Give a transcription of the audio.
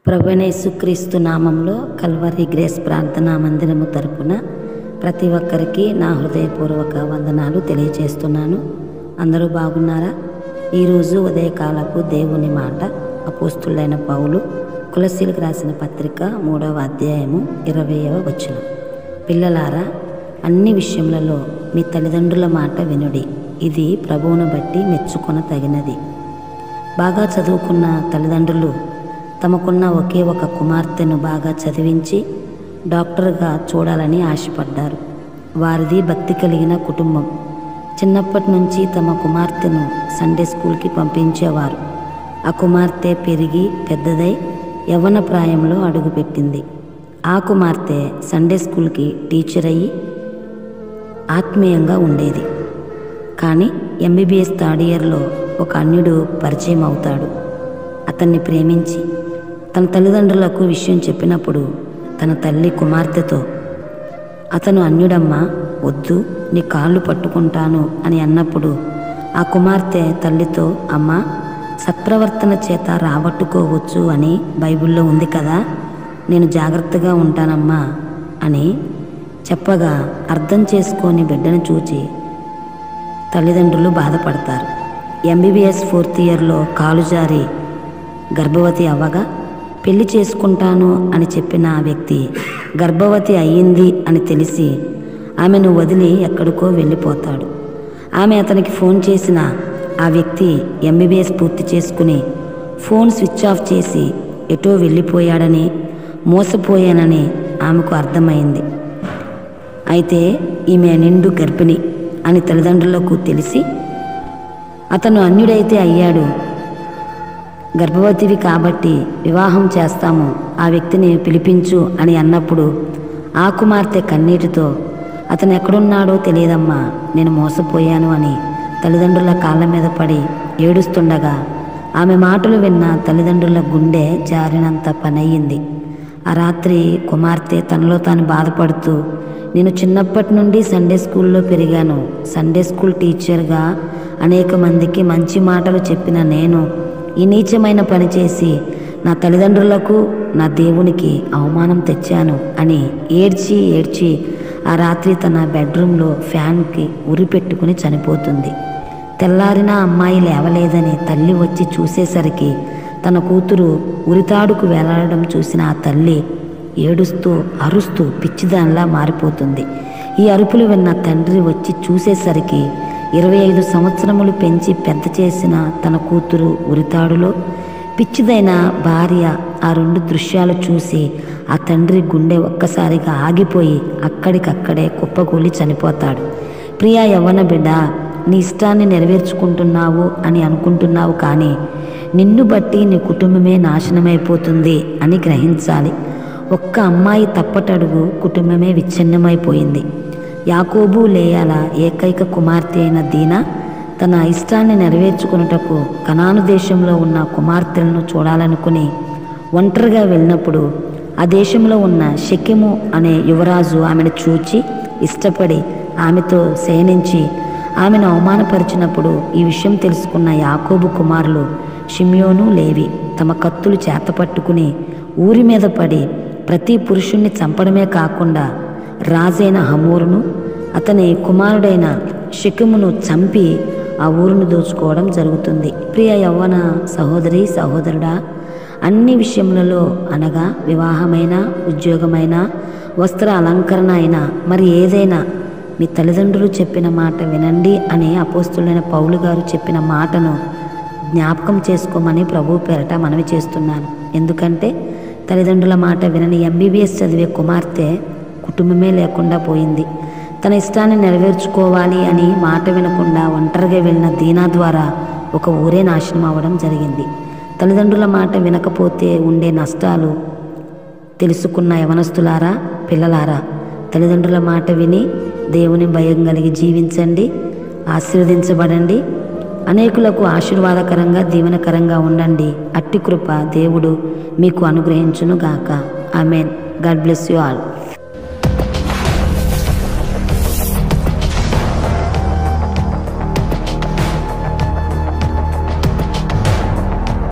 ప్రభువైన యేసుక్రీస్తు నామంలో కల్వరి గ్రేస్ ప్రార్థనా మందిరము తరపున ప్రతి ఒక్కరికి నా హృదయపూర్వక వందనాలు తెలియజేస్తున్నాను. అందరూ బాగున్నారా? ఈరోజు ఉదయకాలపు దేవుని మాట అపోస్తులైన పౌలు కొలస్సీలకు రాసిన పత్రిక 3వ అధ్యాయము 20వ వచనం. పిల్లలారా, అన్ని విషయములలో మీ తల్లిదండ్రుల మాట వినుడి, ఇది ప్రభువును బట్టి మెచ్చుకొన తగినది. బాగా చదువుకున్న తల్లిదండ్రులు తమకున్న ఒకే ఒక కుమార్తెను బాగా చదివించి డాక్టర్గా చూడాలని ఆశపడ్డారు. వారిది భక్తి కలిగిన కుటుంబం. చిన్నప్పటి నుంచి తమ కుమార్తెను సండే స్కూల్కి పంపించేవారు. ఆ కుమార్తె పెరిగి పెద్దదై యవ్వన ప్రాయంలో అడుగుపెట్టింది. ఆ కుమార్తె సండే స్కూల్కి టీచర్ అయ్యి ఆత్మీయంగా ఉండేది. కానీ ఎంబీబీఎస్ థర్డ్ ఇయర్లో ఒక అన్యుడు పరిచయం అవుతాడు. అతన్ని ప్రేమించి తన తల్లిదండ్రులకు విషయం చెప్పినప్పుడు తన తల్లి కుమార్తెతో, అతను అన్యుడమ్మా, వద్దు, నీ కాళ్ళు పట్టుకుంటాను అని అన్నప్పుడు ఆ కుమార్తె తల్లితో, అమ్మా, సత్ప్రవర్తన చేత రాబట్టుకోవచ్చు అని బైబిల్లో ఉంది కదా, నేను జాగ్రత్తగా ఉంటానమ్మా అని చెప్పగా అర్థం చేసుకొని బిడ్డను చూచి తల్లిదండ్రులు బాధపడతారు. ఎంబీబీఎస్ 4th ఇయర్లో కాలు జారి గర్భవతి అవ్వగా పెళ్లి చేసుకుంటాను అని చెప్పిన ఆ వ్యక్తి గర్భవతి అయ్యింది అని తెలిసి ఆమెను వదిలి ఎక్కడికో వెళ్ళిపోతాడు. ఆమె అతనికి ఫోన్ చేసిన ఆ వ్యక్తి ఎంబీబీఎస్ పూర్తి చేసుకుని ఫోన్ స్విచ్ ఆఫ్ చేసి ఎటో వెళ్ళిపోయాడని, మోసపోయానని ఆమెకు అర్థమైంది. అయితే ఈమె నిండు గర్భిణి అని తల్లిదండ్రులకు తెలిసి, అతను అన్యుడైతే అయ్యాడు, గర్భవతివి కాబట్టి వివాహం చేస్తాము, ఆ వ్యక్తిని పిలిపించు అని అన్నప్పుడు ఆ కుమార్తె కన్నీటితో, అతను ఎక్కడున్నాడో తెలియదమ్మా, నేను మోసపోయాను అని తల్లిదండ్రుల కాళ్ళ మీద పడి ఏడుస్తుండగా ఆమె మాటలు విన్న తల్లిదండ్రుల గుండె జారినంత పనయ్యింది. ఆ రాత్రి కుమార్తె తనలో తాను బాధపడుతూ, నేను చిన్నప్పటి నుండి సండే స్కూల్లో పెరిగాను, సండే స్కూల్ టీచర్గా అనేక మందికి మంచి మాటలు చెప్పిన నేను ఈ నీచమైన పని చేసి నా తల్లిదండ్రులకు నా దేవునికి అవమానం తెచ్చాను అని ఏడ్చి ఏడ్చి ఆ రాత్రి తన బెడ్రూమ్లో ఫ్యాన్కి ఉరి పెట్టుకుని చనిపోతుంది. తెల్లారిన అమ్మాయి లేవలేదని తల్లి వచ్చి చూసేసరికి తన కూతురు ఉరితాడుకు వేలాడడం చూసిన ఆ తల్లి ఏడుస్తూ అరుస్తూ పిచ్చిదానిలా మారిపోతుంది. ఈ అరుపులు విన్న తండ్రి వచ్చి చూసేసరికి 25 సంవత్సరములు పెంచి పెద్ద చేసిన తన కూతురు ఉరితాడులో పిచ్చిదైన భార్య ఆ 2 దృశ్యాలు చూసి ఆ తండ్రి గుండె ఒక్కసారిగా ఆగిపోయి అక్కడికక్కడే కుప్పకూలి చనిపోతాడు. ప్రియా యవ్వన బిడ్డ, నీ ఇష్టాన్ని నెరవేర్చుకుంటున్నావు అని అనుకుంటున్నావు, కానీ నిన్ను బట్టి నీ కుటుంబమే నాశనమైపోతుంది అని గ్రహించాలి. ఒక్క అమ్మాయి తప్పటడుగు కుటుంబమే విచ్ఛిన్నమైపోయింది. యాకోబు లేయాల ఏకైక కుమార్తె అయిన దీనా తన ఇష్టాన్ని నెరవేర్చుకున్నటకు కనాను దేశంలో ఉన్న కుమార్తెలను చూడాలనుకుని ఒంటరిగా వెళ్ళినప్పుడు ఆ దేశంలో ఉన్న షెకెము అనే యువరాజు ఆమెను చూచి ఇష్టపడి ఆమెతో శయనించి ఆమెను అవమానపరిచినప్పుడు ఈ విషయం తెలుసుకున్న యాకోబు కుమారులు షిమ్యోను, లేవి తమ కత్తులు చేతపట్టుకుని ఊరి మీద పడి ప్రతి పురుషుణ్ణి చంపడమే కాకుండా రాజైన హమోరును అతని కుమారుడైన షెకెమును చంపి ఆ ఊరును దోచుకోవడం జరుగుతుంది. ప్రియ యవ్వన సహోదరి సహోదరుడా, అన్ని విషయములలో అనగా వివాహమైన, ఉద్యోగమైన, వస్త్ర అలంకరణ అయినా మరి ఏదైనా మీ తల్లిదండ్రులు చెప్పిన మాట వినండి అని అపోస్తులైన పౌలు గారు చెప్పిన మాటను జ్ఞాపకం చేసుకోమని ప్రభు పేరట మనవి చేస్తున్నాను. ఎందుకంటే తల్లిదండ్రుల మాట వినని ఎంబీబీఎస్ చదివే కుమార్తె కుటుంబమే లేకుండా పోయింది. తన ఇష్టాన్ని నెరవేర్చుకోవాలి అని మాట వినకుండా ఒంటరిగా వెళ్ళిన దీనా ద్వారా ఒక ఊరే నాశనం అవ్వడం జరిగింది. తల్లిదండ్రుల మాట వినకపోతే ఉండే నష్టాలు తెలుసుకున్న యవనస్తులారా, పిల్లలారా, తల్లిదండ్రుల మాట విని దేవుని భయం కలిగి జీవించండి, ఆశీర్వదించబడండి, అనేకులకు ఆశీర్వాదకరంగా దీవెనకరంగా ఉండండి. అట్టి కృప దేవుడు మీకు అనుగ్రహించును గాక. Amen. God bless you all.